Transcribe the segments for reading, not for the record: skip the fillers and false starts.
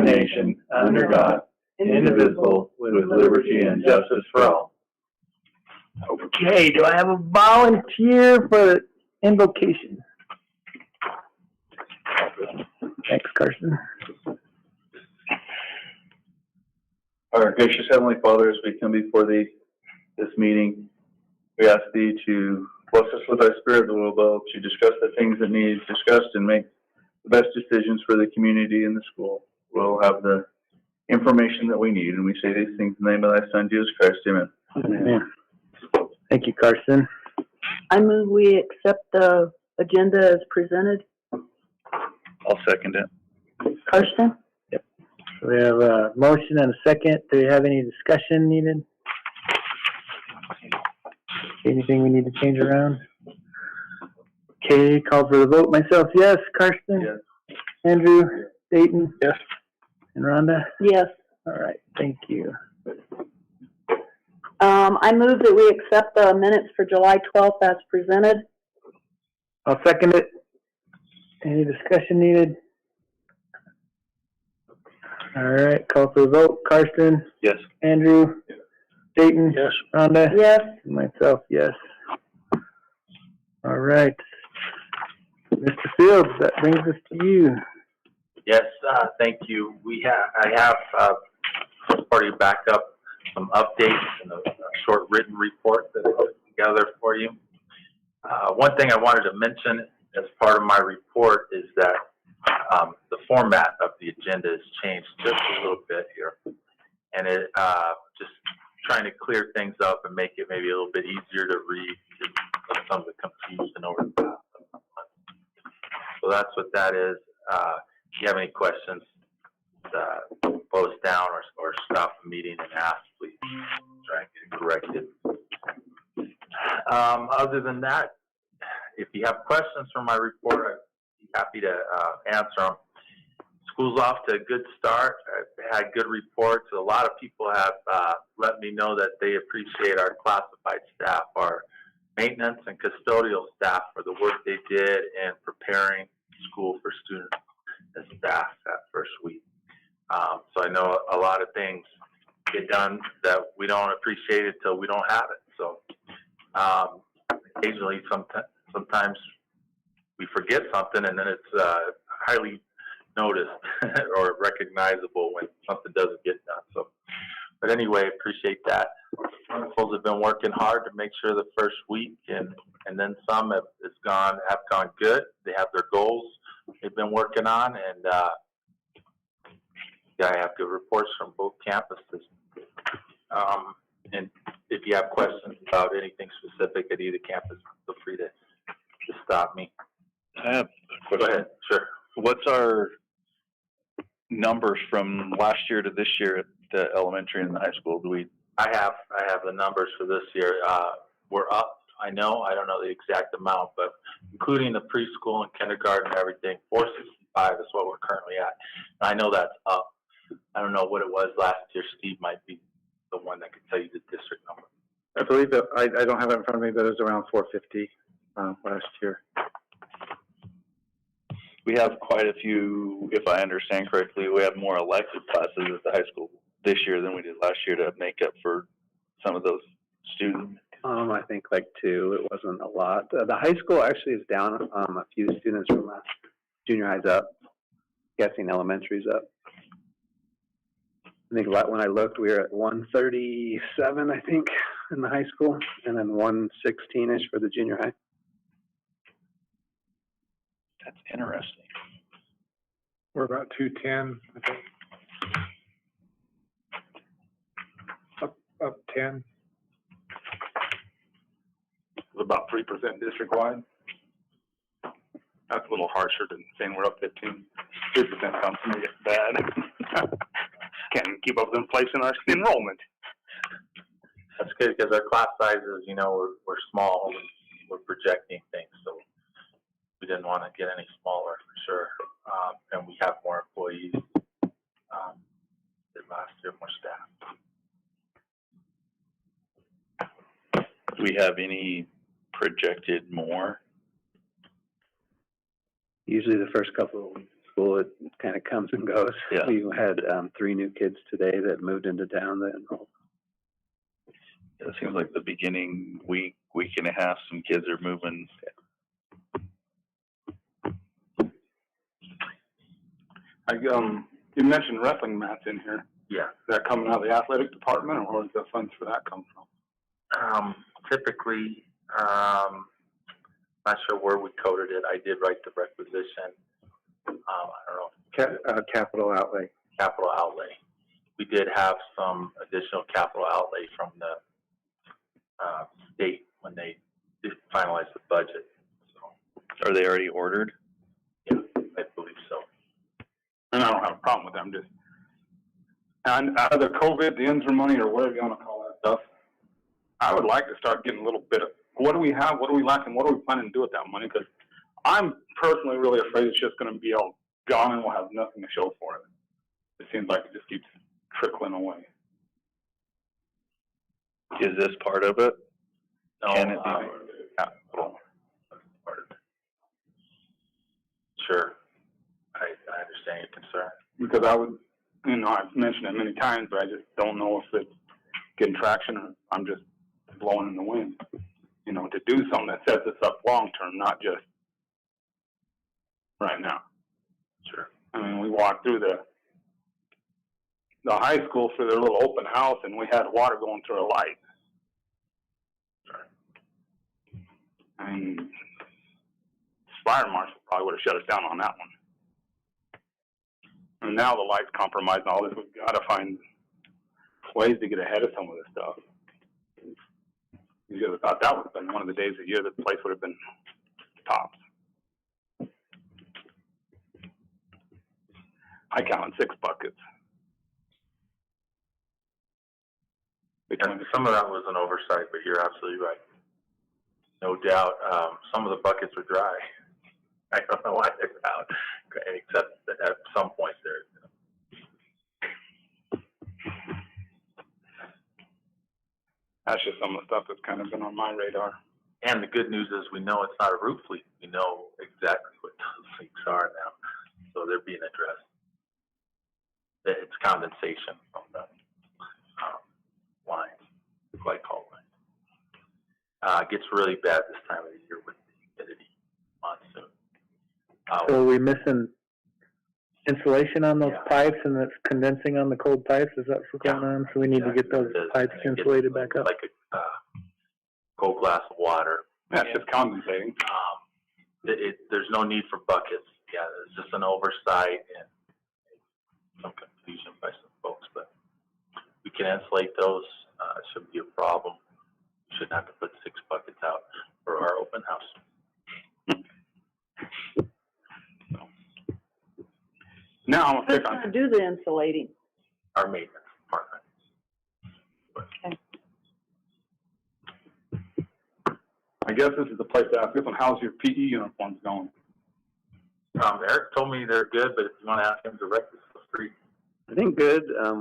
one nation, under God, indivisible, with liberty and justice for all. Okay, do I have a volunteer for invocation? Thanks, Carson. Our gracious Heavenly Father, as we come before Thee this meeting, we ask Thee to bless us with our spirit, the will above, to discuss the things that need discussed and make the best decisions for the community and the school. We'll have the information that we need, and we say these things in the name of Thy Son, Jesus Christ. Amen. Amen. Thank you, Carson. I move we accept the agenda as presented. I'll second it. Karsten? So we have a motion and a second. Do we have any discussion needed? Anything we need to change around? Okay, call for the vote. Myself, yes. Karsten? Yes. Andrew? Dayton? Yes. And Rhonda? Yes. All right, thank you. I move that we accept the minutes for July 12th as presented. I'll second it. Any discussion needed? All right, call for the vote. Karsten? Yes. Andrew? Yes. Dayton? Yes. Rhonda? Yes. And myself, yes. All right. Mr. Fields, that brings us to you. Yes, thank you. I have, as part of your backup, some updates and a short written report that I put together for you. One thing I wanted to mention as part of my report is that the format of the agenda has changed just a little bit here. And it just trying to clear things up and make it maybe a little bit easier to read because of some of the confusion over the past month. So that's what that is. If you have any questions, close down or stop the meeting and ask, please try and get it corrected. Other than that, if you have questions from my report, I'd be happy to answer them. School's off to a good start. I've had good reports. A lot of people have let me know that they appreciate our classified staff, our maintenance and custodial staff for the work they did in preparing school for students and staff that first week. So I know a lot of things get done that we don't appreciate until we don't have it. So occasionally, sometimes we forget something, and then it's highly noticed or recognizable when something doesn't get done. So, but anyway, appreciate that. Principals have been working hard to make sure the first week and then some have gone good. They have their goals they've been working on, and I have good reports from both campuses. And if you have questions about anything specific at either campus, feel free to stop me. I have a question. Go ahead. Sure. What's our numbers from last year to this year at the elementary and the high school? I have the numbers for this year. We're up. I don't know the exact amount, but including the preschool and kindergarten and everything, 465 is what we're currently at. And I know that's up. I don't know what it was last year. Steve might be the one that could tell you the district number. I believe that I don't have it in front of me, but it was around 450 last year. We have quite a few, if I understand correctly, we have more elective classes at the high school this year than we did last year to make up for some of those students. I think like 2. It wasn't a lot. The high school actually is down a few students from junior high's up. Guessing elementary's up. I think when I looked, we were at 137, I think, in the high school, and then 116-ish for the junior high. That's interesting. We're about 210, I think. Up 10. About 3% district-wide. That's a little harsher than saying we're up 15. 3% sounds to me bad. Can't keep up with inflation our enrollment. That's good because our class sizes, we're small. We're projecting things, so we didn't want to get any smaller for sure. And we have more employees than last year, more staff. Do we have any projected more? Usually the first couple of weeks. school, it kind of comes and goes. Yeah. We had, 3 new kids today that moved into town that enrolled. It seems like the beginning week and a half, some kids are moving. You mentioned wrestling mats in here. Yeah. Is that coming out of the athletic department, or where does the funds for that come from? Typically, not sure where we coded it. I did write the requisition. I don't know, Capital outlay. capital outlay. We did have some additional capital outlay from the state when they did finalize the budget. So, Are they already ordered? yeah, I believe so. And I don't have a problem with them, just, and out of the COVID, the INSR money, or whatever you want to call that stuff, I would like to start getting a little bit of, what do we have, what do we lack, and what are we planning to do with that money? Because I'm personally really afraid it's just going to be all gone and we'll have nothing to show for it. It seems like it just keeps trickling away. Is this part of it? No, Can it be? capital. Part of it. Sure. I understand your concern. Because I would, I've mentioned it many times, but I just don't know if it's getting traction or I'm just blowing in the wind. To do something that sets us up long term, not just right now. Sure. I mean, we walked through the high school for their little open house, and we had water going through a light. Sure. I mean, fire marshal probably would have shut us down on that one. And now the light's compromised and all this. We've got to find ways to get ahead of some of this stuff. You would have thought that would have been one of the days of the year that the place would have been tops. I counted 6 buckets. And some of that was an oversight, but you're absolutely right. No doubt, some of the buckets were dry. I don't know why they're out, except that at some point there. That's just some of the stuff that's kind of been on my radar. And the good news is we know it's not a roof leak. We know exactly what those leaks are now, so they're being addressed. It's condensation from the lines, glycol lines. It gets really bad this time of the year with the humidity monsoon. So are we missing insulation on those Yeah. pipes and it's condensing on the cold pipes? Is that what's going on? So we need to get those Exactly. pipes And it gets insulated back up. like a cold glass of water. Yeah, it's just condensating. There's no need for buckets. Yeah, it's just an oversight and some confusion by some folks, but we can insulate those. It shouldn't be a problem. We shouldn't have to put 6 buckets out for our open house. Now I'm Who's gonna pick on. gonna do the insulating? Our maintenance department. I guess this is the place to ask this one. How's your PE uniforms going? Eric told me they're good, but if you want to ask him directly, feel free. I think good. I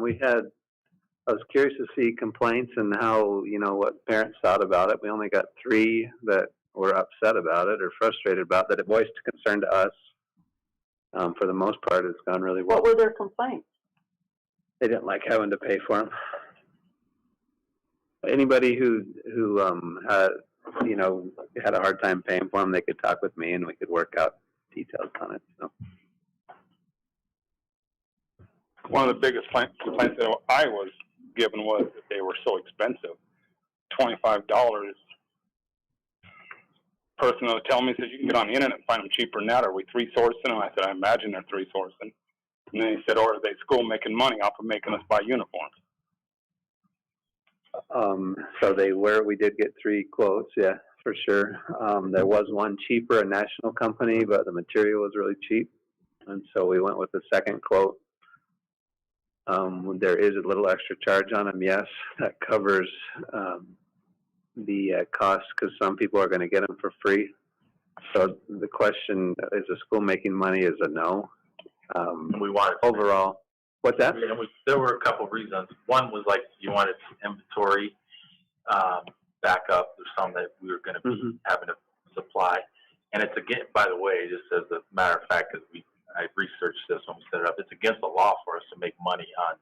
was curious to see complaints and how, what parents thought about it. We only got 3 that were upset about it or frustrated about that. It voiced concern to us. For the most part, it's gone really well. What were their complaints? They didn't like having to pay for them. Anybody who had a hard time paying for them, they could talk with me and we could work out details on it. So. One of the biggest complaints that I was given was that they were so expensive. $25. Person was telling me, said, you can get on the internet and find them cheaper than that. Are we 3-sourcing? And I said, I imagine they're 3-sourcing. And then he said, or are they school making money off of making us buy uniforms? So we did get 3 quotes, yeah, for sure. There was one cheaper, a national company, but the material was really cheap. And so we went with the second quote. There is a little extra charge on them, yes, that covers the cost because some people are going to get them for free. So the question, is the school making money, is a no. We wanted Overall, what's that? And there were a couple of reasons. One was like you wanted some inventory backup. There's some that we were going to be having to supply. And it's again, by the way, just as a matter of fact, because I researched this when we set it up. It's against the law for us to make money on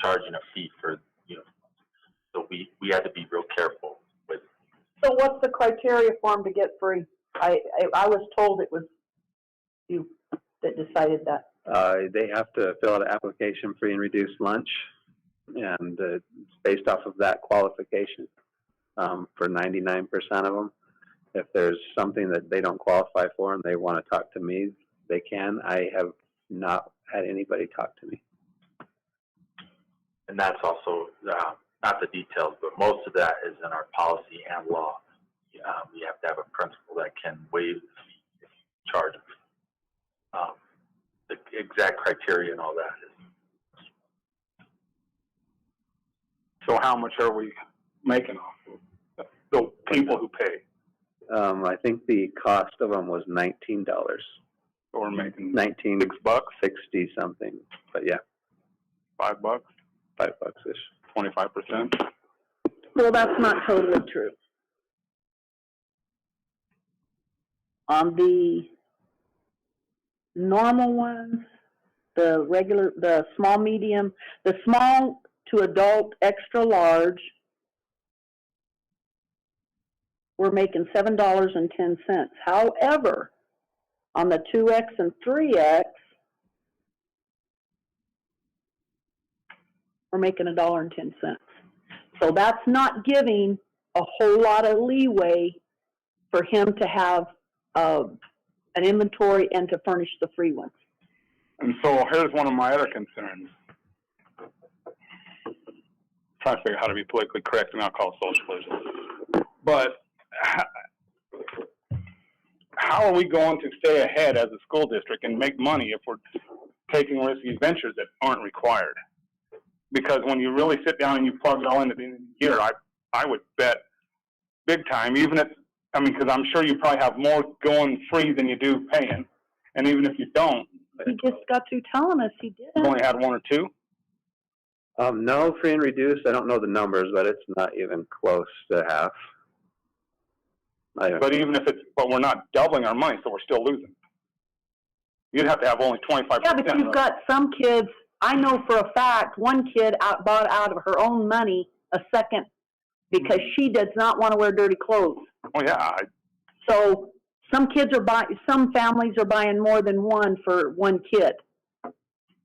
charging a fee for uniforms. So we had to be real careful with. So what's the criteria for them to get free? I was told it was you that decided that. They have to fill out an application, free and reduced lunch, and it's based off of that qualification for 99% of them. If there's something that they don't qualify for and they want to talk to me, they can. I have not had anybody talk to me. And that's also, not the details, but most of that is in our policy and law. We have to have a principal that can waive the fee if you charge them. The exact criteria and all that is. So how much are we making off of the people who pay? I think the cost of them was $19. So we're making $19, $6, $60 something, but yeah, $5, $5-ish. 25%. Well, that's not totally true. On the normal ones, the regular, the small, medium, the small to adult extra large, we're making $7.10. However, on the 2X and 3X, we're making $1.10. So that's not giving a whole lot of leeway for him to have an inventory and to furnish the free ones. And so here's one of my other concerns. Trying to figure out how to be politically correct and not call it socialism. But how are we going to stay ahead as a school district and make money if we're taking risky ventures that aren't required? Because when you really sit down and you plug it all in at the end of the year, I would bet big time, even if, I mean, because I'm sure you probably have more going free than you do paying. And even if you don't, He just got through telling us he you've didn't. only had one or two. No, free and reduced, I don't know the numbers, but it's not even close to half. But even if it's, but we're not doubling our money, so we're still losing. You'd have to have only 25%. Yeah, but you've got some kids, I know for a fact, one kid bought out of her own money a second because she does not want to wear dirty clothes. Oh, yeah. So some kids are some families are buying more than one for one kid.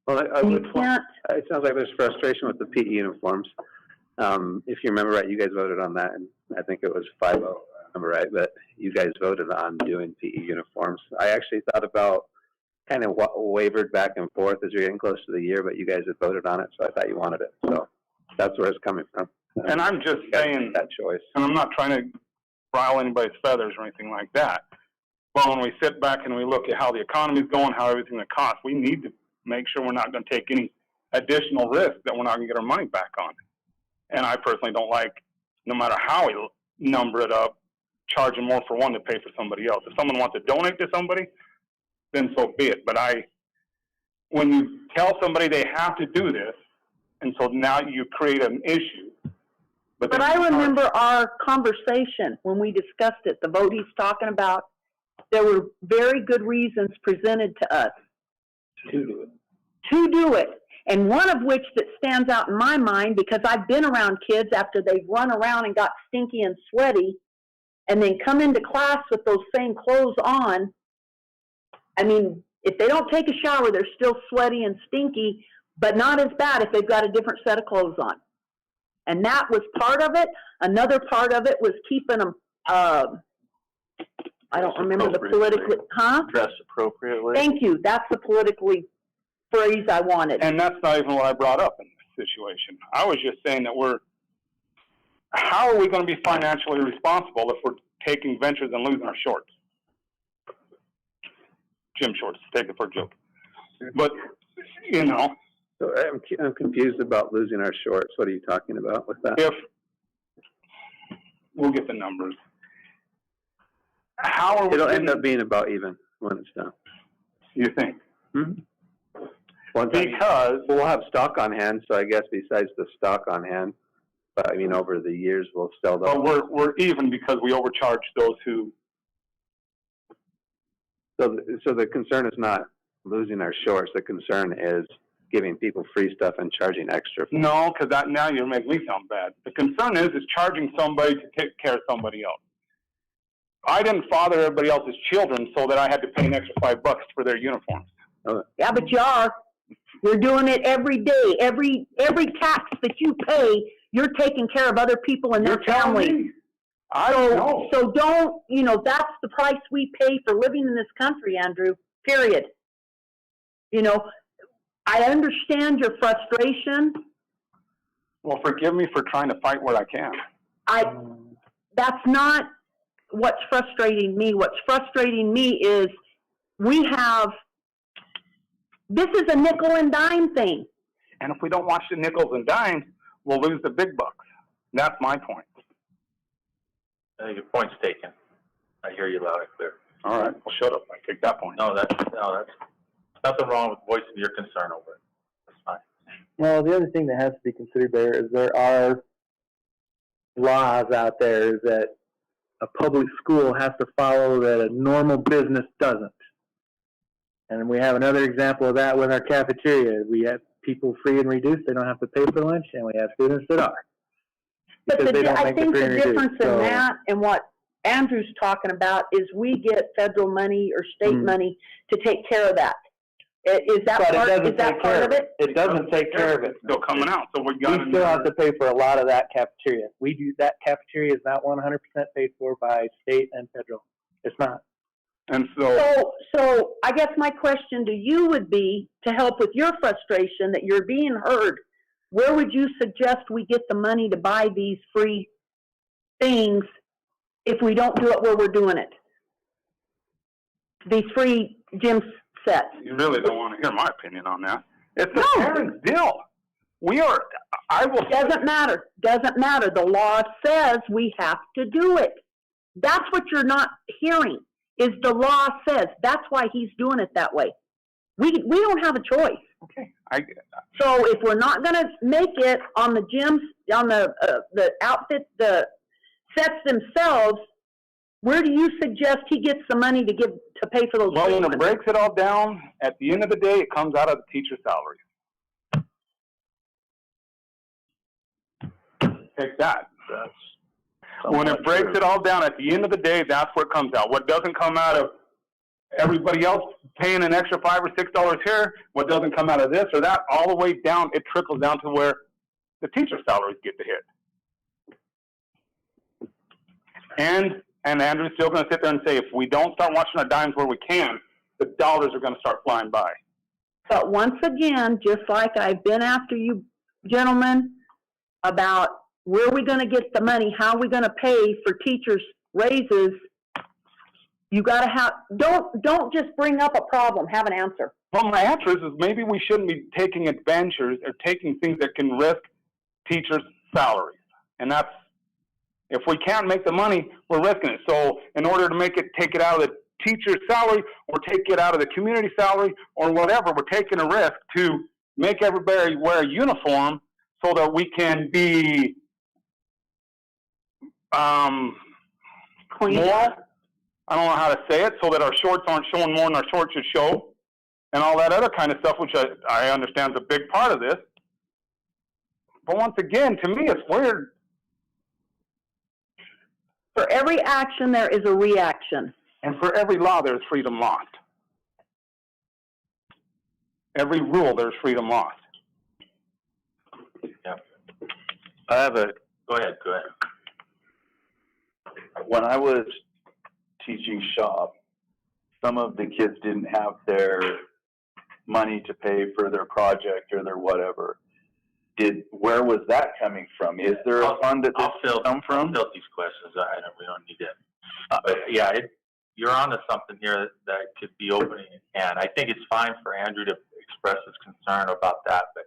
Well, I You would, can't, it sounds like there's frustration with the PE uniforms. If you remember right, you guys voted on that, and I think it was 5-0, if I remember right, but you guys voted on doing PE uniforms. I actually thought about, kind of wavered back and forth as you're getting close to the year, but you guys had voted on it, so I thought you wanted it. So that's where it's coming from. And I'm just You guys saying, made that choice. and I'm not trying to rile anybody's feathers or anything like that. But when we sit back and we look at how the economy's going, how everything that costs, we need to make sure we're not going to take any additional risk that we're not going to get our money back on. And I personally don't like, no matter how we number it up, charging more for one to pay for somebody else. If someone wants to donate to somebody, then so be it. But when you tell somebody they have to do this, and so now you create an issue. but I remember our conversation when we discussed it, the vote he's talking about, there were very good reasons presented to us to do it. And one of which that stands out in my mind, because I've been around kids after they've run around and got stinky and sweaty, and then come into class with those same clothes on. I mean, if they don't take a shower, they're still sweaty and stinky, but not as bad if they've got a different set of clothes on. And that was part of it. Another part of it was keeping them, I don't remember the politically, Dressed appropriately. Thank you. That's the politically phrase I wanted. And that's not even what I brought up in this situation. I was just saying that how are we going to be financially responsible if we're taking ventures and losing our shorts? Gym shorts, take it for a joke. But, you know. So I'm confused about losing our shorts. What are you talking about with that? If, we'll get the numbers. How are we? It'll end up being about even when it's done. You think? Because we'll have stock on hand, so I guess besides the stock on hand, but I mean, over the years, we'll sell those. But we're even because we overcharge those who. So the concern is not losing our shorts. The concern is giving people free stuff and charging extra. No, because that, now you're making me sound bad. The concern is charging somebody to take care of somebody else. I didn't father everybody else's children so that I had to pay an extra $5 for their uniforms. Yeah, but you are. You're doing it every day. Every tax that you pay, you're taking care of other people and their You're telling families. me. I don't know. So don't, that's the price we pay for living in this country, Andrew, period. I understand your frustration. Well, forgive me for trying to fight where I can. That's not what's frustrating me. What's frustrating me is this is a nickel and dime thing. And if we don't watch the nickels and dimes, we'll lose the big bucks. That's my point. I think your point's taken. I hear you loud and clear. All right, well, shut up. I take that point. No, that's nothing wrong with voicing your concern over it. That's fine. Well, the other thing that has to be considered there is there are laws out there that a public school has to follow that a normal business doesn't. And we have another example of that with our cafeteria. We have people free and reduced. They don't have to pay for lunch, and we have students that are. But Because they don't I make think free the and reduced. difference in So- that and what Andrew's talking about is we get federal money or state Mhm. money to take care of that. Is that But it part, doesn't is that take part care of it? It doesn't take care of it. Still coming out, so we We got still have to pay for a lot of that cafeteria. That cafeteria is not 100% paid for by state and federal. It's not. And so, So I guess my question to you would be, to help with your frustration that you're being heard, where would you suggest we get the money to buy these free things if we don't do it where we're doing it? These free gym sets. you really don't want to hear my opinion on that. It's a No. parent's deal. I will. Doesn't matter. The law says we have to do it. That's what you're not hearing, is the law says. That's why he's doing it that way. We don't have a choice. Okay, So if we're not gonna make it on the gyms, on the outfit, the sets themselves, where do you suggest he gets the money to pay for those? well, when free it ones? breaks it all down, at the end of the day, it comes out of the teacher's salary. Take that. When it breaks it all down, at the end of the day, that's where it comes out. What doesn't come out of everybody else paying an extra $5 or $6 here, what doesn't come out of this or that, all the way down, it trickles down to where the teacher's salaries get to hit. And Andrew's still going to sit there and say, if we don't start watching our dimes where we can, the dollars are going to start flying by. But once again, just like I've been after you gentlemen about where are we gonna get the money, how are we gonna pay for teachers' raises, you gotta don't just bring up a problem, have an answer. Well, my answer is maybe we shouldn't be taking adventures or taking things that can risk teachers' salaries. And that's, if we can't make the money, we're risking it. So in order to take it out of the teacher's salary or take it out of the community salary or whatever, we're taking a risk to make everybody wear a uniform so that we can be Clean. more, I don't know how to say it, so that our shorts aren't showing more than our shorts should show, and all that other kind of stuff, which I understand is a big part of this. But once again, to me, it's weird. For every action, there is a reaction. And for every law, there's freedom lost. Every rule, there's freedom lost. I have a, Go ahead. when I was teaching shop, some of the kids didn't have their money to pay for their project or their whatever. Where was that coming from? Is there a fund that this come from? I'll fill these questions. We don't need it. But yeah, you're onto something here that could be opening a can. I think it's fine for Andrew to express his concern about that, but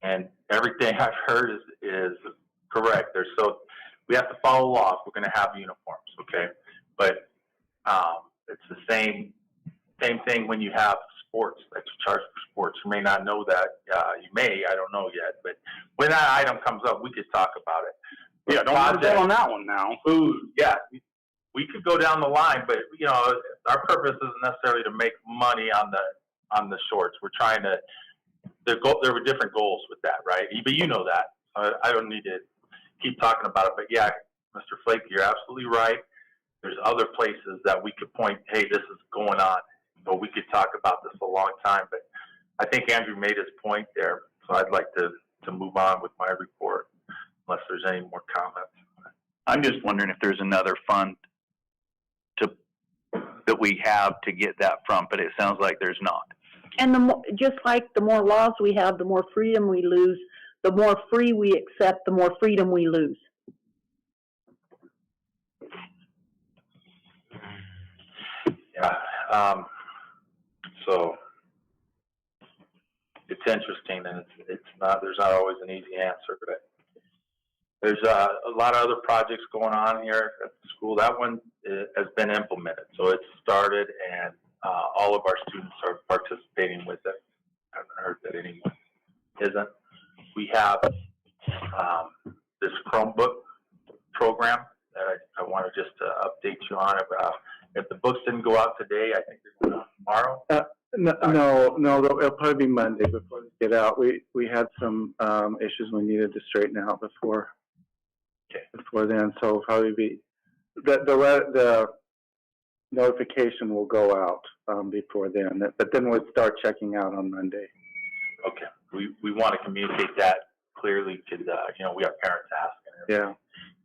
and everything I've heard is correct. We have to follow law if we're going to have uniforms, okay? But it's the same thing when you have sports, that you charge for sports. You may not know that. You may, I don't know yet. But when that item comes up, we could talk about it. Yeah, don't want to get on that one now. Food, yeah. we could go down the line, but, you know, our purpose isn't necessarily to make money on the shorts. We're trying to, there were different goals with that, right? But you know that. I don't need to keep talking about it, but yeah, Mr. Flake, you're absolutely right. There's other places that we could point, hey, this is going on. But we could talk about this a long time, but I think Andrew made his point there. So I'd like to move on with my report, unless there's any more comments. I'm just wondering if there's another fund that we have to get that from, but it sounds like there's not. And just like the more laws we have, the more freedom we lose. The more free we accept, the more freedom we lose. Yeah. So it's interesting, and it's not. There's not always an easy answer, but there's a lot of other projects going on here at the school. That one has been implemented, so it's started, and all of our students are participating with it. I haven't heard that anyone isn't. We have this Chromebook program that I want to just update you on. If the books didn't go out today, I think they're going out tomorrow. No, it'll probably be Monday before they get out. We had some issues we needed to straighten out before then, so it'll probably be the notification will go out before then, but then we'll start checking out on Monday. Okay. We want to communicate that clearly to you know, we have parents asking. Yeah.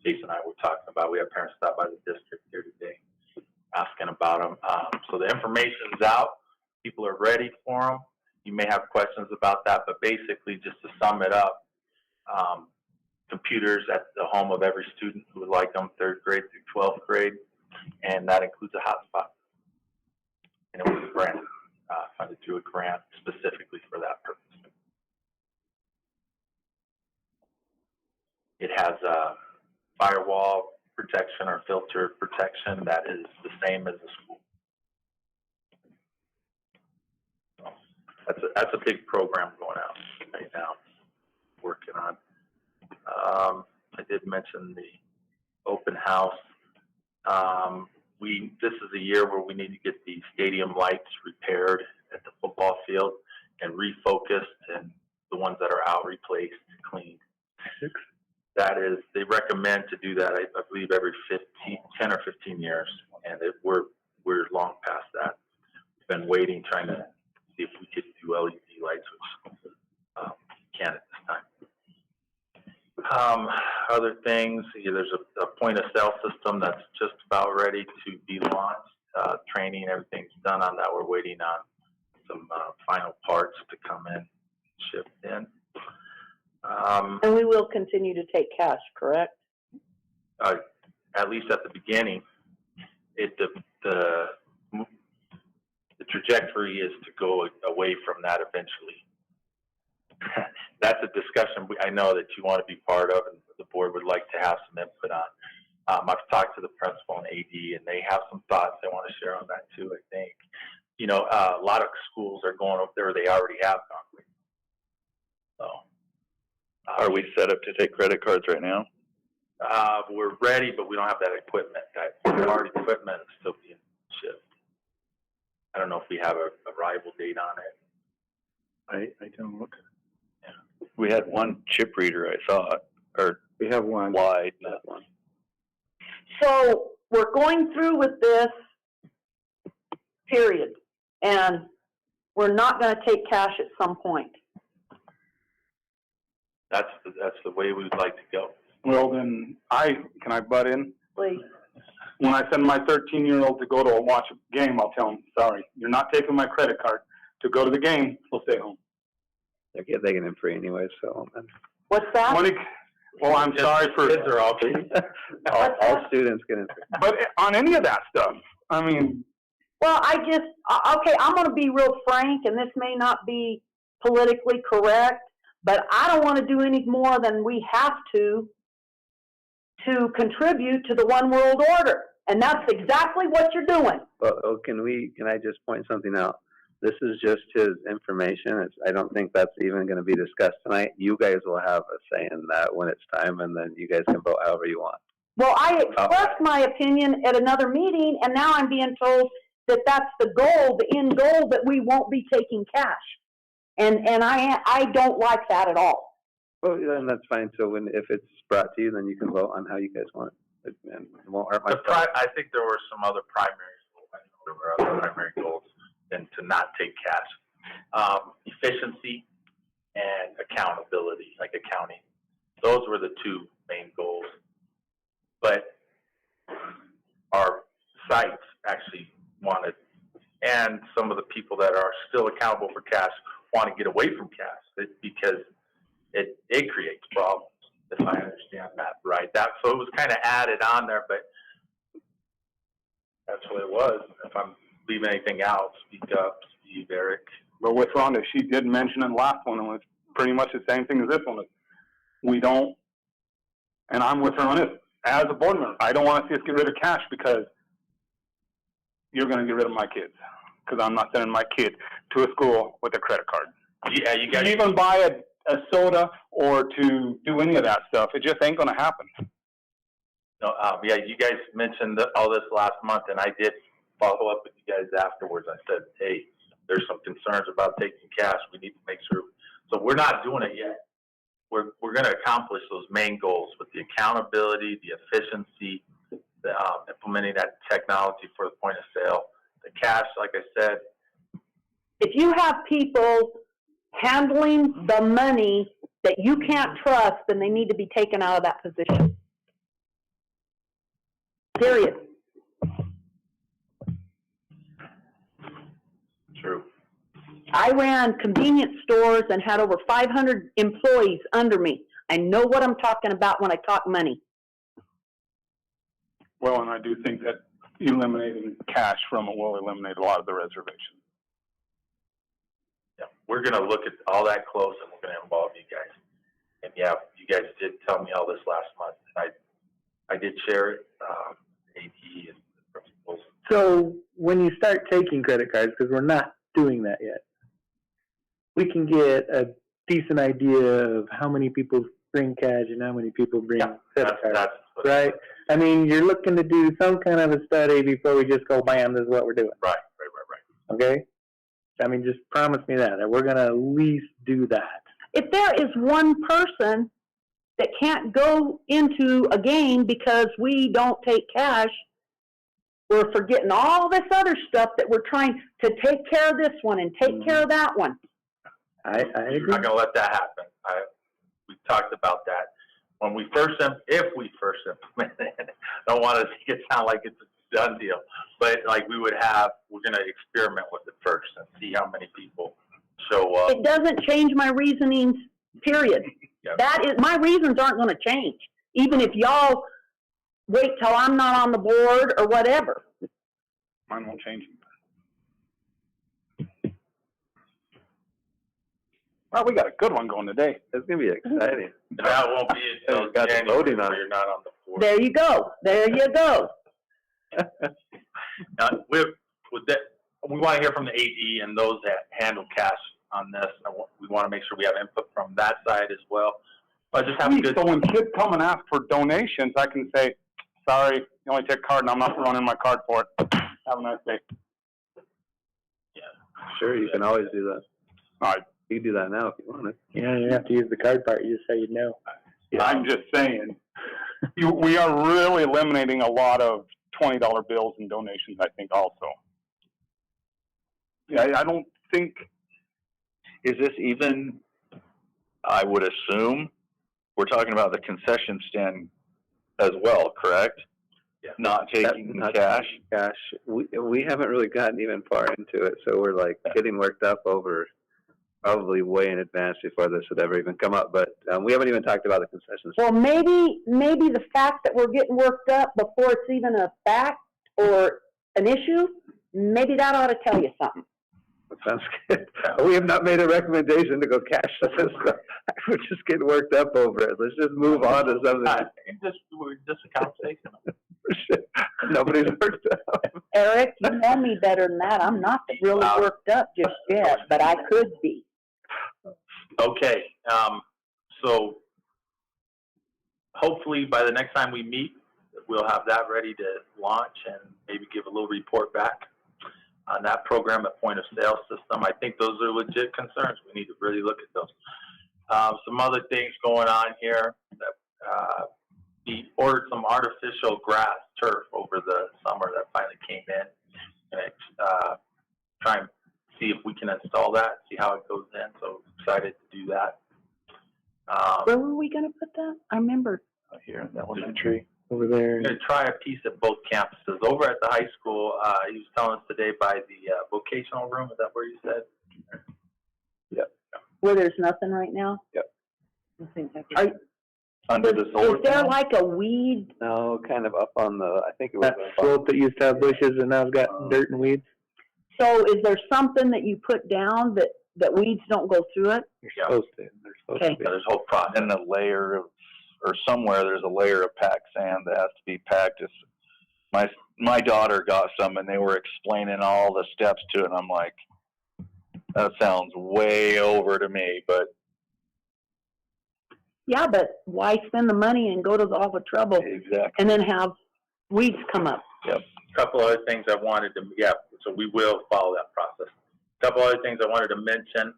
Jason and I were talking about, we have parents stop by the district here today asking about them. So the information's out. People are ready for them. You may have questions about that, but basically, just to sum it up, computers at the home of every student who would like them, 3rd grade through 12th grade, and that includes a hotspot. And it was a grant, funded through a grant specifically for that purpose. It has firewall protection or filter protection that is the same as the school. So that's a big program going out right now, working on. I did mention the open house. This is a year where we need to get the stadium lights repaired at the football field and refocused, and the ones that are out replaced, cleaned. That is, they recommend to do that, I believe, every 10 or 15 years, and we're long past that. We've been waiting, trying to see if we could do LED lights, which can't at this time. Other things, there's a point of sale system that's just about ready to be launched. Training, everything's done on that. We're waiting on some final parts to come in, shipped in. And we will continue to take cash, correct? At least at the beginning, the trajectory is to go away from that eventually. That's a discussion I know that you want to be part of, and the board would like to have some input on. I've talked to the principal and AD, and they have some thoughts they want to share on that too, I think. You know, a lot of schools are going over there, they already have gone. So. Are we set up to take credit cards right now? We're ready, but we don't have that equipment. That hard equipment is still being shipped. I don't know if we have a arrival date on it. I don't. Yeah. We had one chip reader, I thought, or We have one. wide, not one. So we're going through with this, period, and we're not going to take cash at some point. That's the way we would like to go. Well, then, can I butt in? Please. When I send my 13-year-old to go to watch a game, I'll tell him, sorry, you're not taking my credit card to go to the game, we'll stay home. They get in free anyway, so. What's that? Well, I'm sorry for, Kids are all free. All students get in free. but on any of that stuff, I mean, Well, okay, I'm going to be real frank, and this may not be politically correct, but I don't want to do any more than we have to contribute to the one world order. And that's exactly what you're doing. Oh, can I just point something out? This is just his information. I don't think that's even going to be discussed tonight. You guys will have a say in that when it's time, and then you guys can vote however you want. Well, I expressed my opinion at another meeting, and now I'm being told that that's the goal, the end goal, that we won't be taking cash. And I don't like that at all. Well, then that's fine. So if it's brought to you, then you can vote on how you guys want it. And it won't hurt my feelings. I think there were some other primaries. I know there were other primary goals than to not take cash. Efficiency and accountability, like accounting. Those were the two main goals. But our sites actually wanted, and some of the people that are still accountable for cash want to get away from cash because it creates problems, if I understand that right. So it was kind of added on there, but that's what it was. If I'm leaving anything out, speak up, Steve, Eric. But with Rhonda, she did mention in the last one, and it was pretty much the same thing as this one. We don't, and I'm with her on this, as a board member, I don't want to see us get rid of cash because you're going to get rid of my kids. Because I'm not sending my kid to a school with a credit card. Yeah, you guys. To even buy a soda or to do any of that stuff, it just ain't going to happen. No, yeah, you guys mentioned all this last month, and I did follow up with you guys afterwards. I said, hey, there's some concerns about taking cash. We need to make sure. So we're not doing it yet. We're going to accomplish those main goals with the accountability, the efficiency, the implementing that technology for the point of sale. The cash, like I said. If you have people handling the money that you can't trust, then they need to be taken out of that position. Period. True. I ran convenience stores and had over 500 employees under me. I know what I'm talking about when I talk money. Well, and I do think that eliminating cash from it will eliminate a lot of the reservations. Yeah, we're going to look at all that close, and we're going to involve you guys. And yeah, you guys did tell me all this last month. I did share it, AD and the principals. So when you start taking credit cards, because we're not doing that yet, we can get a decent idea of how many people bring cash and how many people bring credit cards, right? I mean, you're looking to do some kind of a study before we just go, bam, this is what we're doing. Right. Okay? I mean, just promise me that we're going to at least do that. If there is one person that can't go into a game because we don't take cash, we're forgetting all this other stuff that we're trying to take care of this one and take care of that one. I agree. We're not going to let that happen. We talked about that. When we first, if we first implement it, I don't want to make it sound like it's a done deal, but like we're going to experiment with it first and see how many people show up. It doesn't change my reasonings, period. Yeah. My reasons aren't going to change, even if y'all wait till I'm not on the board or whatever. Mine won't change. Well, we got a good one going today. It's going to be exciting. That won't be until Got the January voting on where it. you're not on the board. There you go. There you go. We want to hear from the AD and those that handle cash on this. We want to make sure we have input from that side as well. But just have a good. So when kids come and ask for donations, I can say, sorry, you only take card and I'm not running my card for it. Have a nice day. Yeah. Sure, you can always do that. All right. You can do that now if you want it. You know, you don't have to use the card part. You just say no. I'm just saying, we are really eliminating a lot of $20 bills and donations, I think, also. Yeah, I don't think. Is this even, I would assume, we're talking about the concession stand as well, correct? Yeah. Not taking Not cash? Cash. We haven't really gotten even far into it, so we're like getting worked up over probably way in advance before this would ever even come up. But we haven't even talked about the concessions. Well, maybe the fact that we're getting worked up before it's even a fact or an issue, maybe that ought to tell you something. That sounds good. We have not made a recommendation to go cashless. We're just getting worked up over it. Let's just move on to something. Just a conversation. Nobody's worked up. Eric, you know me better than that. I'm not really worked up just yet, but I could be. Okay, so hopefully by the next time we meet, we'll have that ready to launch and maybe give a little report back on that program at point of sale system. I think those are legit concerns. We need to really look at those. Some other things going on here that, we ordered some artificial grass turf over the summer that finally came in. And try and see if we can install that, see how it goes in. So excited to do that. Where were we gonna put that? I remember. Here in the elementary. Over there. I'm going to try a piece at both campuses. Over at the high school, he was telling us today by the vocational room. Is that where you said? Where there's nothing right now? Yep. I think that's Are, Under the solar is there panel? like a weed? No, kind of up on the, I think it was. That slope that used to have bushes and now it's got dirt and weeds. So is there something that you put down that weeds don't go through it? You're Yeah. supposed to, they're supposed Okay. to be. There's a whole process. And a layer of, or somewhere there's a layer of packed sand that has to be packed. My daughter got some and they were explaining all the steps to it, and I'm like, that sounds way over to me, but Yeah, but why spend the money and go to all the trouble exactly. and then have weeds come up? A couple other things I wanted to, so we will follow that process. A couple other things I wanted to mention.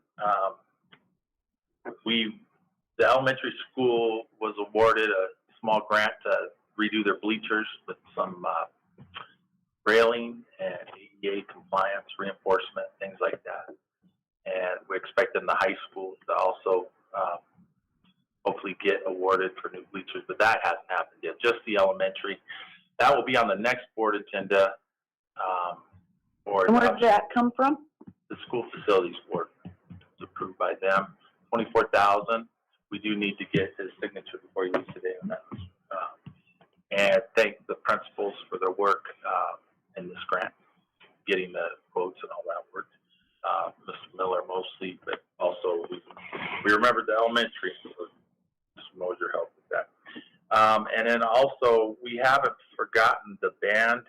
The elementary school was awarded a small grant to redo their bleachers with some railing and ADA compliance, reinforcement, things like that. And we expect in the high school to also hopefully get awarded for new bleachers, but that hasn't happened yet, just the elementary. That will be on the next board agenda. And where did that come from? The school facilities board. It's approved by them, $24,000. We do need to get his signature before he leaves today on that. And thank the principals for their work in this grant, getting the quotes and all that work. Mr. Miller mostly, but also we remembered the elementary, so Mr. Moser helped with that. And then also, we haven't forgotten the band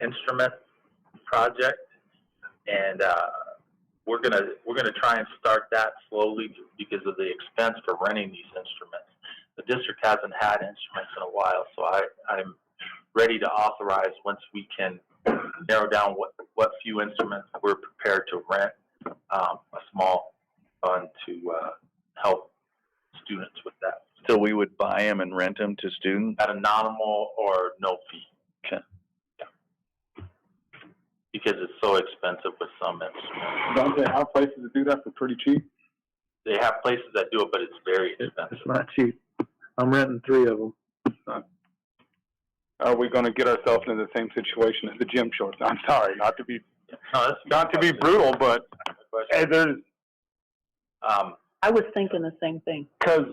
instrument project, and we're gonna try and start that slowly because of the expense for renting these instruments. The district hasn't had instruments in a while, so I'm ready to authorize once we can narrow down what few instruments we're prepared to rent, a small fund to help students with that. So we would buy them and rent them to students? At a nominal or no fee. Okay. Yeah. Because it's so expensive with some instruments. Don't they have places to do that for pretty cheap? They have places that do it, but it's very expensive. It's not cheap. I'm renting 3 of them. Are we gonna get ourselves into the same situation as the gym shorts? I'm sorry, not to be No, that's brutal, but there's, I was thinking the same thing. 'cause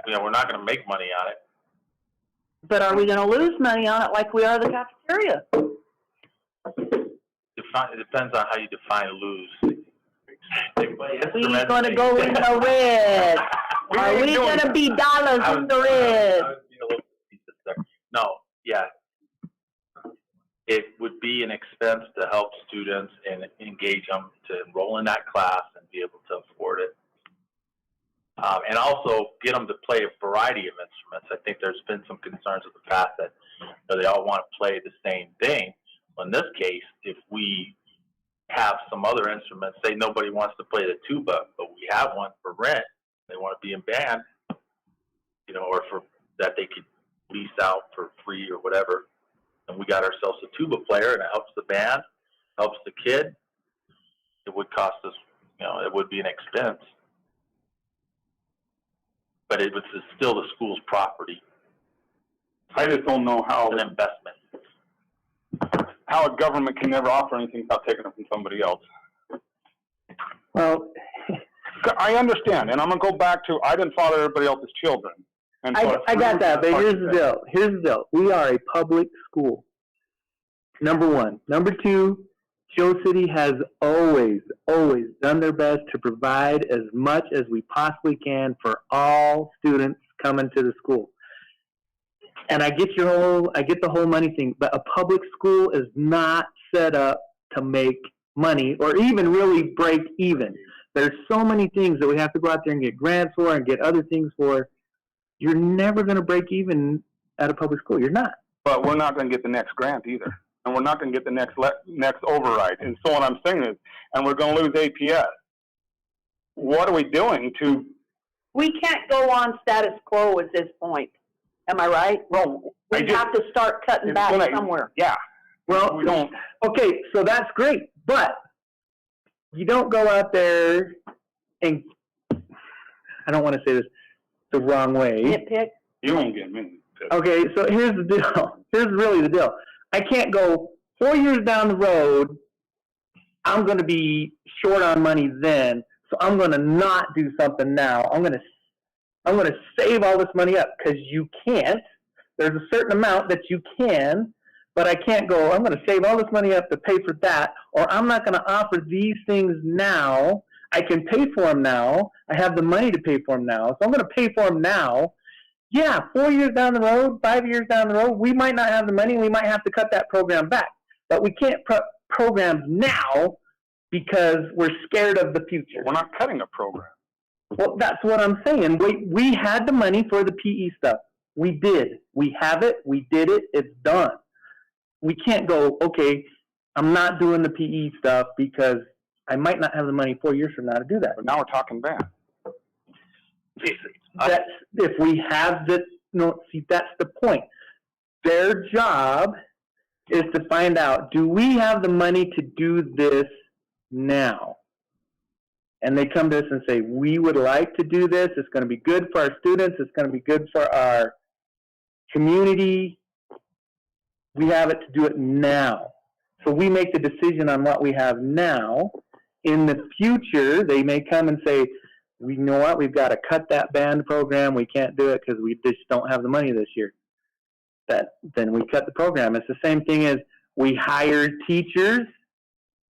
we're not going to make money on it. But are we gonna lose money on it like we are the cafeteria? It depends on how you define lose. We gonna go in the red? Are we gonna be dollars in the red? No, yeah. It would be an expense to help students and engage them to enroll in that class and be able to afford it. And also get them to play a variety of instruments. I think there's been some concerns in the past that they all want to play the same thing. Well, in this case, if we have some other instruments, say nobody wants to play the tuba, but we have one for rent, they want to be in band, or for that they could lease out for free or whatever, and we got ourselves a tuba player, and it helps the band, helps the kid. It would cost us, it would be an expense, but it's still the school's property. I just don't know It's an investment. how a government can never offer anything without taking it from somebody else. Well, I understand, and I'm gonna go back to, I didn't father everybody else's children. And so I got that, but here's the deal. Here's the deal. We are a public school. Number one. Number two, Joe City has always done their best to provide as much as we possibly can for all students coming to the school. And I get the whole money thing, but a public school is not set up to make money or even really break even. There's so many things that we have to go out there and get grants for and get other things for. You're never going to break even at a public school. You're not. But we're not gonna get the next grant either. And we're not gonna get the next override. And so what I'm saying is, and we're gonna lose APS. What are we doing to, We can't go on status quo at this point. Am I right? well, I We just, have to start cutting it's back gonna- somewhere. yeah, Well, we don't, okay, so that's great, but you don't go out there and, I don't want to say this the wrong way. Nitpick? you don't get me. Okay, so here's the deal. Here's really the deal. I can't go 4 years down the road, I'm going to be short on money then, so I'm going to not do something now. I'm going to save all this money up, because you can't. There's a certain amount that you can, but I can't go, I'm going to save all this money up to pay for that, or I'm not going to offer these things now. I can pay for them now. I have the money to pay for them now, so I'm going to pay for them now. Yeah, 4 years down the road, 5 years down the road, we might not have the money. We might have to cut that program back. But we can't put programs now because we're scared of the future. We're not cutting a program. Well, that's what I'm saying. We had the money for the PE stuff. We did. We have it. We did it. It's done. We can't go, okay, I'm not doing the PE stuff because I might not have the money 4 years from now to do that. But now we're talking bad. That's, if we have the, no, see, that's the point. Their job is to find out, do we have the money to do this now? And they come to us and say, we would like to do this. It's going to be good for our students. It's going to be good for our community. We have it to do it now. So we make the decision on what we have now. In the future, they may come and say, we know what, we've got to cut that band program. We can't do it because we just don't have the money this year. Then we cut the program. It's the same thing as we hire teachers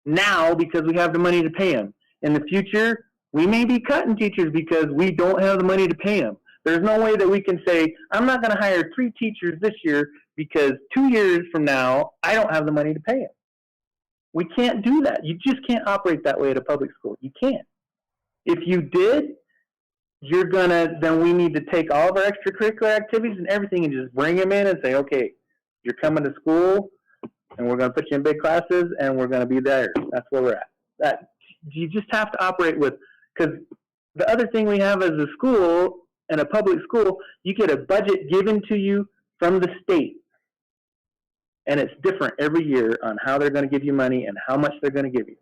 now because we have the money to pay them. In the future, we may be cutting teachers because we don't have the money to pay them. There's no way that we can say, I'm not going to hire 3 teachers this year because 2 years from now, I don't have the money to pay them. We can't do that. You just can't operate that way at a public school. You can't. If you did, then we need to take all of our extracurricular activities and everything and just bring them in and say, okay, you're coming to school and we're going to put you in big classes and we're going to be there. That's where we're at. You just have to operate with, because the other thing we have as a school, and a public school, you get a budget given to you from the state. And it's different every year on how they're going to give you money and how much they're going to give you.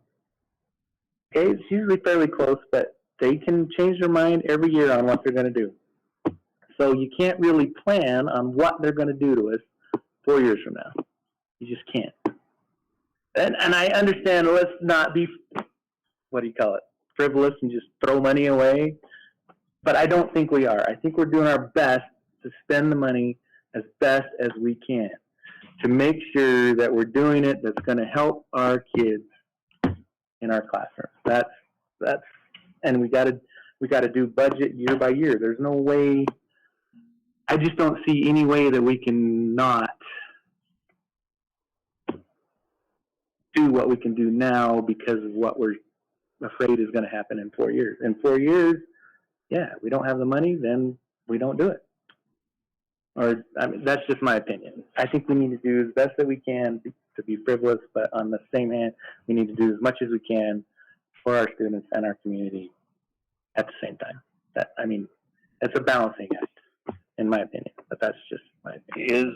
Okay, it's usually fairly close, but they can change their mind every year on what they're going to do. So you can't really plan on what they're going to do to us 4 years from now. You just can't. And I understand, let's not be, frivolous and just throw money away. But I don't think we are. I think we're doing our best to spend the money as best as we can to make sure that we're doing it that's going to help our kids in our classrooms. And we got to do budget year by year. There's no way. I just don't see any way that we can not do what we can do now because of what we're afraid is going to happen in 4 years. In 4 years, yeah, we don't have the money, then we don't do it. Or, I mean, that's just my opinion. I think we need to do as best that we can to be frivolous, but on the same hand, we need to do as much as we can for our students and our community at the same time. It's a balancing act, in my opinion, but that's just my opinion. Is,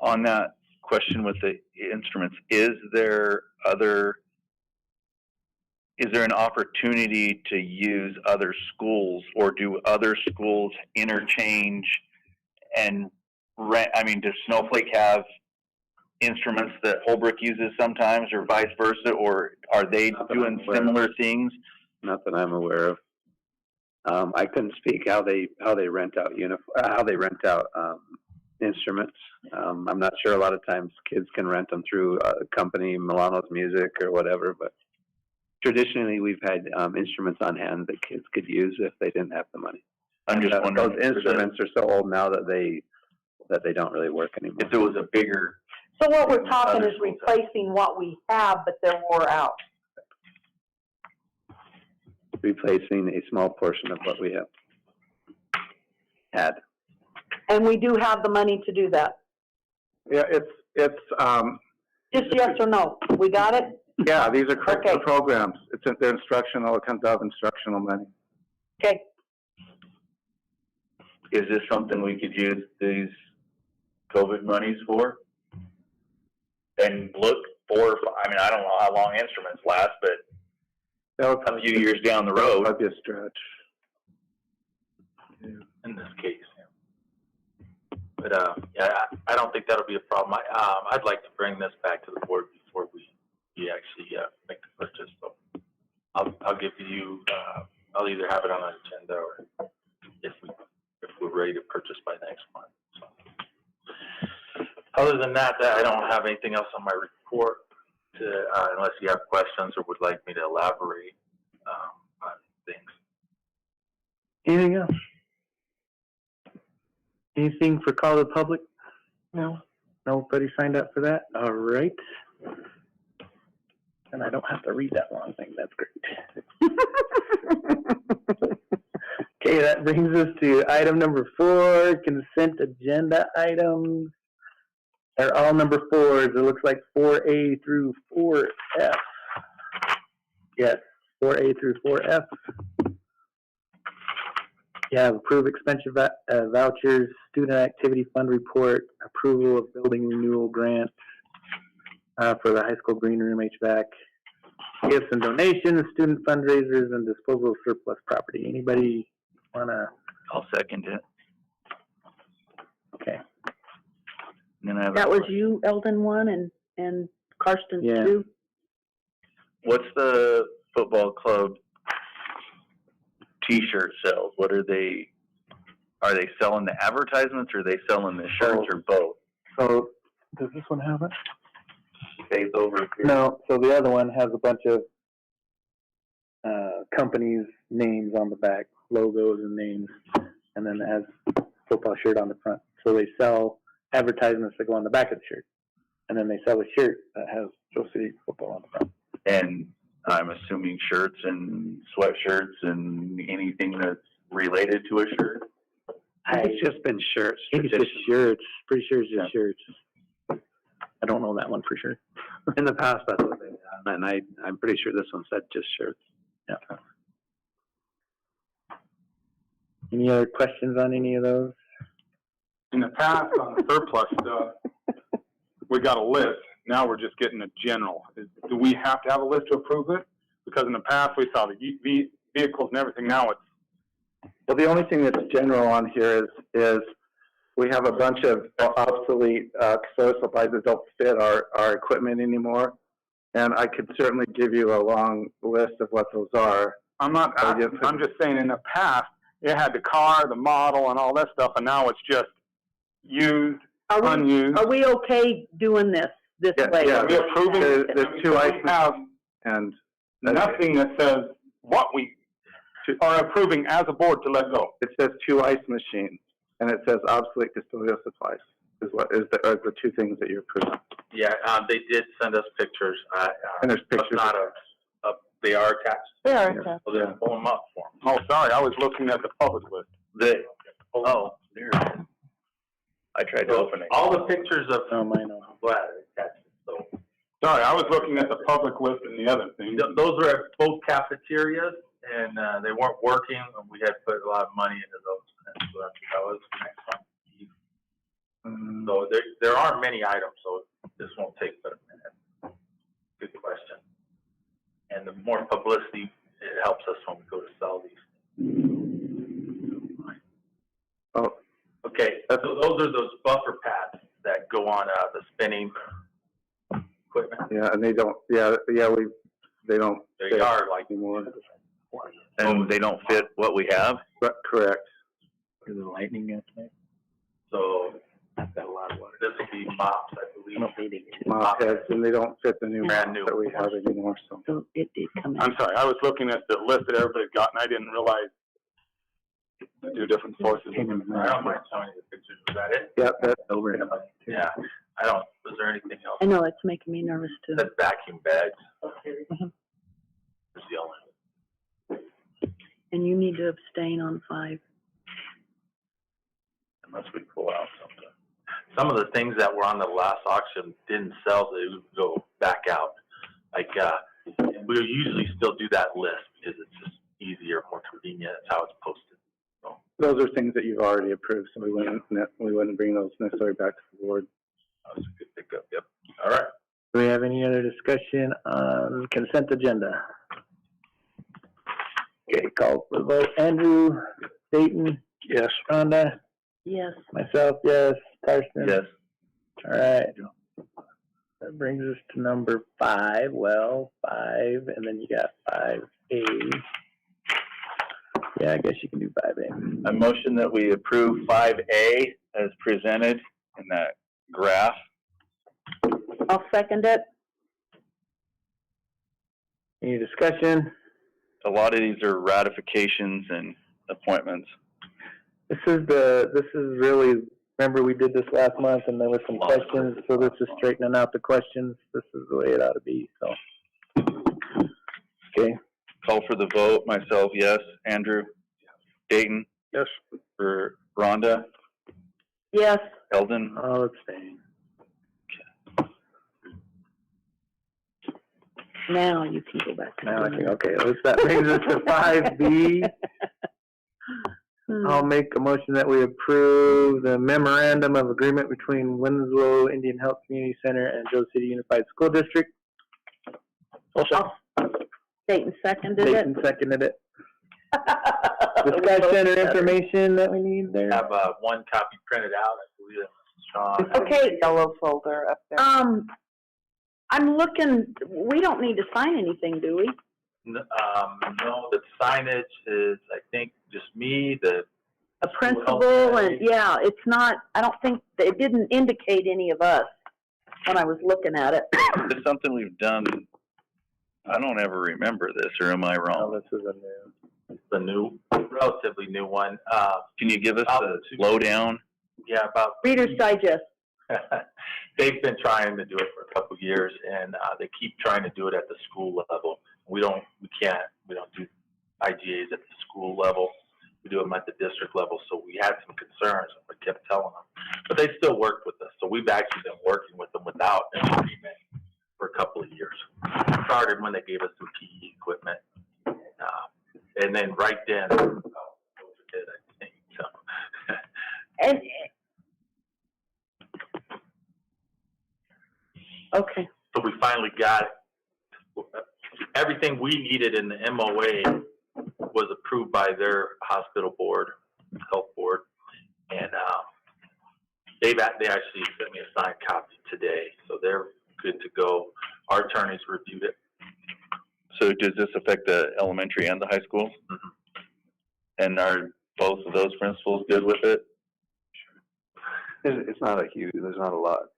on that question with the instruments, is there an opportunity to use other schools, or do other schools interchange and rent? I mean, does Snowflake have instruments that Holbrook uses sometimes, or vice versa, or are they doing similar things? Not that I'm aware of. I couldn't speak how they rent out instruments. I'm not sure. A lot of times kids can rent them through a company, Milano's Music or whatever, but traditionally we've had instruments on hand that kids could use if they didn't have the money. I'm just wondering. Those instruments are so old now that they don't really work anymore. If there was a bigger. So what we're talking is replacing what we have, but they're wore out. Replacing a small portion of what we have had. And we do have the money to do that. Yeah, it's, Just yes or no? We got it? yeah, these are curricular Okay. programs. They're instructional, it comes out of instructional money. Okay. Is this something we could use these COVID monies for? And look for, I mean, I don't know how long instruments last, but That would a few years down the road. That'd be a stretch. In this case, yeah. But, yeah, I don't think that'll be a problem. I'd like to bring this back to the board before we actually, make the purchase, so I'll give you, I'll either have it on an agenda or if we're ready to purchase by next month, so. Other than that, I don't have anything else on my report to, unless you have questions or would like me to elaborate, on things. Anything else? Anything for call to the public? No? Nobody signed up for that? All right. And I don't have to read that long thing. That's great. Okay, that brings us to item number 4, consent agenda items. They're all number 4s. It looks like 4A through 4F. Yes, 4A through 4F. Yeah, approve expense vouchers, student activity fund report, approval of building renewal grant for the high school green room HVAC, gifts and donations, student fundraisers, and disposal of surplus property. Anybody wanna? I'll second it. Okay. And then I have That was you, Eldon, one, and Karsten, Yeah. 2? What's the football club T-shirt sales? What are they selling the advertisements or are they selling the shirts or both? So does this one have it? Stays over here. No. So the other one has a bunch of companies' names on the back, logos and names, and then it has football shirt on the front. So they sell advertisements that go on the back of the shirt, and then they sell a shirt that has Joe City football on the front. And I'm assuming shirts and sweatshirts and anything that's related to a shirt. It's just been shirts. I think it's just shirts. Pretty sure it's just shirts. I don't know that one for sure. In the past, that's what they've done, and I'm pretty sure this one said just shirts. Yeah. Any other questions on any of those? In the past, on the surplus stuff, we got a list. Now we're just getting a general. Do we have to have a list to approve it? Because in the past, we saw the vehicles and everything. Now it's, Well, the only thing that's general on here is we have a bunch of obsolete service supplies that don't fit our equipment anymore. And I could certainly give you a long list of what those are. I'm not asking, I'm just saying in the past, it had the car, the model, and all that stuff, and now it's just used, unused. Are we okay doing this way? Yeah, Are we approving? there's two We items, have and nothing that says what we are approving as a board to let go. it says 2 ice machines, and it says obsolete custodial supplies are the 2 things that you're approving. Yeah, they did send us pictures, And there's but pictures. not they are attached. They are. Yeah. Well, then pull them up for them. Oh, sorry, I was looking at the public list. There it is. I tried to open it. All the pictures of, Oh, mine. well, attached, so. Sorry, I was looking at the public list and the other thing. Those are at both cafeterias, and they weren't working, and we had put a lot of money into those, and so that was the next one. So there are many items, so this won't take but a minute. Good question. And the more publicity, it helps us when we go to sell these. Oh, Okay, so those are those buffer pads that go on the spinning equipment. yeah, and they don't. They don't. They fit are like, anymore. And they don't fit what we have? But correct. Is it lightning yesterday? so I've got a lot of water. this will be mops, I believe. I don't need it. Mop heads, and they don't fit the new Brand mops new. that we have anymore. So So it did come in. I'm sorry, I was looking at the list that everybody got, and I didn't realize the 2 different sources. I don't mind showing you the pictures, is that it? yeah, that's Over. Yeah, I don't, was there anything else? I know, it's making me nervous too. The vacuum bags. Mhm. Is the only. And you need to abstain on 5. unless we pull out something. Some of the things that were on the last auction didn't sell, they would go back out. Like, we usually still do that list because it's just easier, more convenient, that's how it's posted. So, Those are things that you've already approved, so we wouldn't bring those necessarily back to the board. that was a good pickup, yep. All right. Do we have any other discussion on consent agenda? Okay, call for the vote. Andrew, Dayton, Yes. Rhonda, Yes. myself, yes, Karsten. Yes. All right. That brings us to number 5. Well, 5, and then you got 5A. Yeah, I guess you can do 5A. I motion that we approve 5A as presented in that graph. I'll second it. Any discussion? A lot of these are ratifications and appointments. This is really, remember we did this last month and there were some questions, so this is straightening out the questions. This is the way it ought to be, so. Okay, Call for the vote. Myself, yes. Andrew? Dayton? Yes. For Rhonda? Yes. Eldon? I'll abstain. Now you can go back. to Now I doing think, it. okay, that brings us to 5B. Hmm. I'll make a motion that we approve the memorandum of agreement between Winslow Indian Health Community Center and Joe City Unified School District. Dayton seconded it. Dayton seconded it. Discussion or information that we need there? Have, one copy printed out, I believe that's Sean. Okay. Yellow folder up there. I'm looking, we don't need to sign anything, do we? No, the signage is, I think, just me, A principal and, yeah, it's not, I don't think, it didn't indicate any of us when I was looking at it. It's something we've done. I don't ever remember this, or am I Oh, wrong? this is a new. the new, relatively new one. Can you give us About the 2 lowdown? Yeah, about. Reader's Digest. They've been trying to do it for a couple of years, and they keep trying to do it at the school level. We don't do IGAs at the school level. We do them at the district level. So we had some concerns, and we kept telling them, but they still worked with us. So we've actually been working with them without an agreement for a couple of years. Started when they gave us some PE equipment, and then right then, COVID hit, I think. So. And, okay. So we finally got it. Everything we needed in the MOA was approved by their hospital board, health board, and they actually sent me a signed copy today, so they're good to go. Our attorneys reviewed it. So does this affect the elementary and the high school? Mhm. And are both of those principals good with it? It's not there's not a lot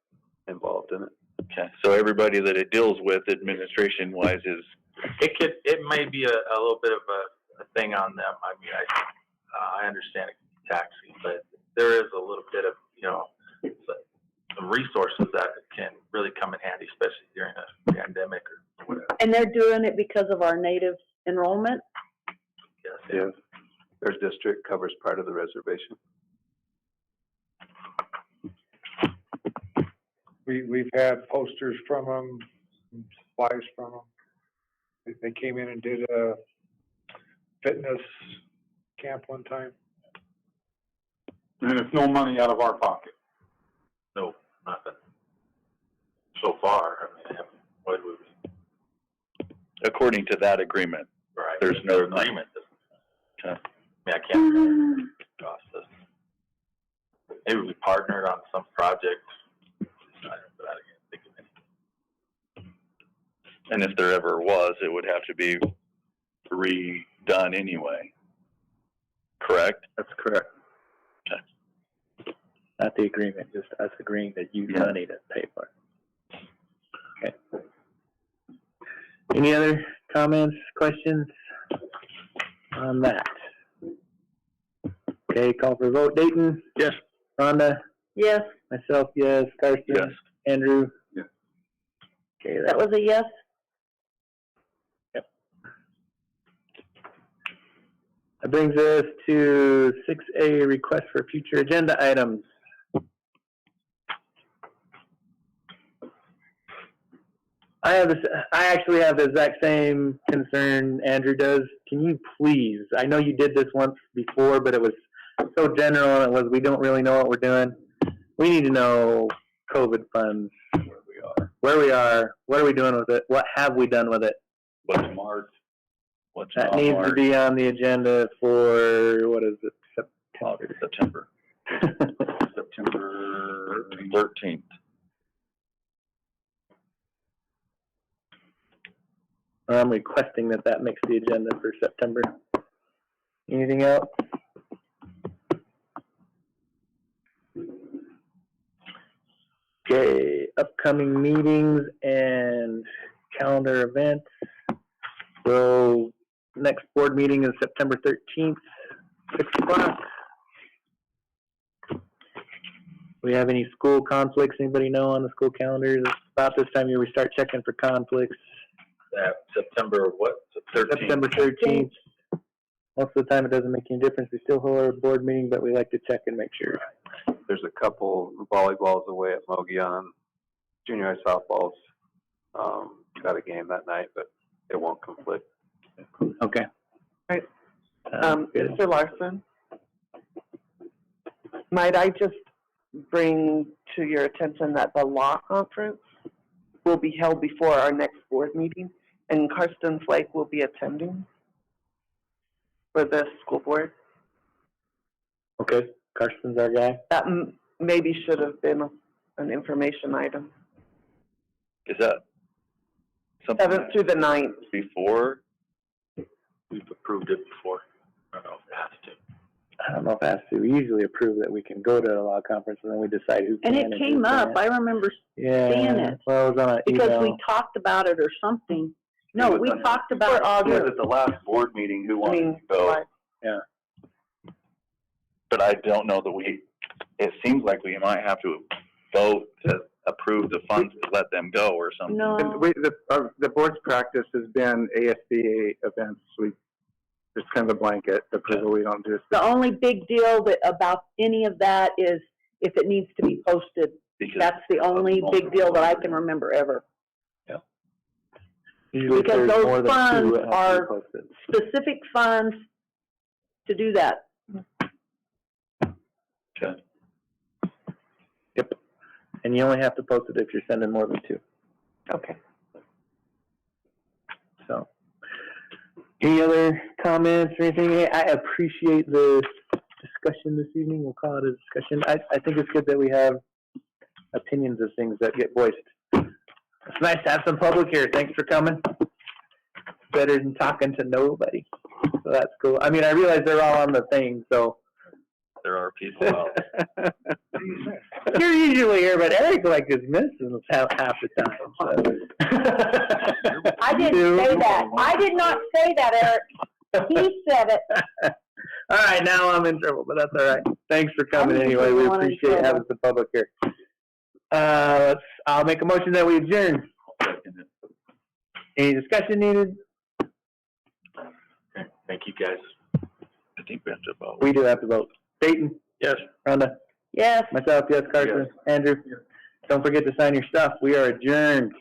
involved in it. Okay, so everybody that it deals with administration-wise is, It may be a little bit of a thing on them. I mean, I understand it can be taxing, but there is a little bit of, some resources that can really come in handy, especially during a pandemic or whatever. And they're doing it because of our native enrollment? Yes. Yeah. Their district covers part of the reservation. We've had posters from them, some supplies from them. They came in and did a fitness camp one time. And it's no money out of our pocket. No, nothing. So far, I mean, what would we, according to that agreement. right? There's no agreement. Okay. I mean, I can't remember the process. Maybe we partnered on some project. But I can't think of anything. And if there ever was, it would have to be redone anyway. Correct? That's correct. Okay. Not the agreement, just us agreeing that you Yeah. money to pay for it. Okay. Any other comments, questions on that? Okay, call for a vote. Dayton? Yes. Rhonda? Yes, Myself, yes. Karsten? Yes. Andrew? Yes. Okay, that was a yes? brings us to 6A, request for future agenda items. I actually have the exact same concern Andrew does. Can you please, I know you did this once before, but it was so general, and it was, we don't really know what we're doing. We need to know COVID funds, where we are, what are we doing with it, what have we done with it? What's marked? What's That not needs to marked? be on the agenda for, what is it, September. September 13th. I'm requesting that makes the agenda for September. Anything else? Okay, upcoming meetings and calendar events. So, next board meeting is September 13th, 6 o'clock. We have any school conflicts? Anybody know on the school calendars? About this time of year, we start checking for conflicts. September what? 13th? September 13th. Most of the time, it doesn't make any difference. We still hold our board meeting, but we like to check and make sure. There's a couple volleyballs away at Mogollon, junior high softballs. Got a game that night, but it won't conflict. Okay. Right. Good. Mr. Larson, might I just bring to your attention that the law conference will be held before our next board meeting, and Karsten Flake will be attending for the school board. Okay, Karsten's our guy. That maybe should have been an information item. Is that something 7th through the 9th. before? We've approved it before. I don't know if it has to. I don't know if it has to. We usually approve that we can go to a law conference, and then we decide who can. And it came who up, can't. I remember, Yeah, seeing it. well, it was on an because email. we talked about it or something. No, It was we on- talked For about It was August, at the last board meeting, who I wanted mean, to go, July. but I don't know that it seems like we might have to vote to approve the funds to let them go or something. No. The board's practice has been ASBA events. It's kind of a blanket approval. We don't do. The only big deal about any of that is if it needs to be posted. Because That's the only big deal that I can remember ever. Usually if because there's those more than two, funds it has to be are- posted. Specific funds to do that. Okay. Yep. And you only have to post it if you're sending more than two. Okay. So, any other comments or anything? I appreciate the discussion this evening. We'll call it a discussion. I think it's good that we have opinions of things that get voiced. It's nice to have some public here. Thanks for coming. Better than talking to nobody. So that's cool. I mean, I realize they're all on the thing, so. There are people out. You're usually here, but Eric is missing half the time. So. I didn't say that. I did not say that, Eric. He said it. All right, now I'm in trouble, but that's all right. Thanks for coming I'm anyway. We the one in appreciate trouble. having some public here. I'll make a motion that we adjourn. Any discussion needed? Okay, thank you, guys. I think we have to vote. We do have to vote. Dayton? Yes. Rhonda? Yes. Myself, yes. Carson? Andrew? Don't forget to sign your stuff. We are adjourned.